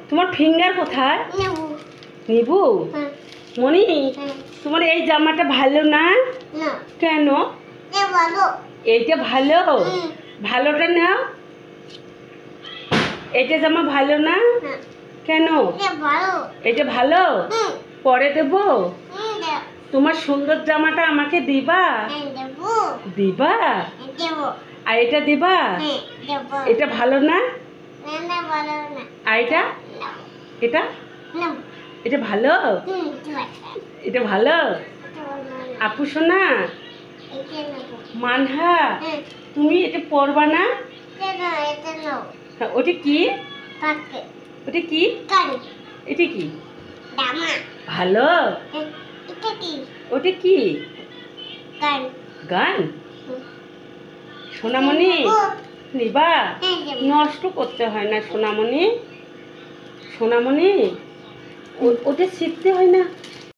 তোমার ফিঙ্গার কোথায়? নিবু মনি, তোমার এই জামাটা ভালো না? কেন? এইটা ভালো? ভালোটা নাও। এইটা জামা ভালো না? কেন? এটা ভালো? পরে দেব? তোমার সুন্দর জামাটা আমাকে দিবা? দিবা? আর এটা দিবা? এটা ভালো না? আর এটা? এটা? এটা ভালো? এটা ভালো? আপু সোনা মানহা, তুমি এটা পরবা না? ওটা কি? ওটা কি? এটা কি? ভালো? ওটা কি? গান? সোনামণি নিবা? নষ্ট করতে হয় না সোনামণি। সোনামণি ওটা শিখতে হয় না।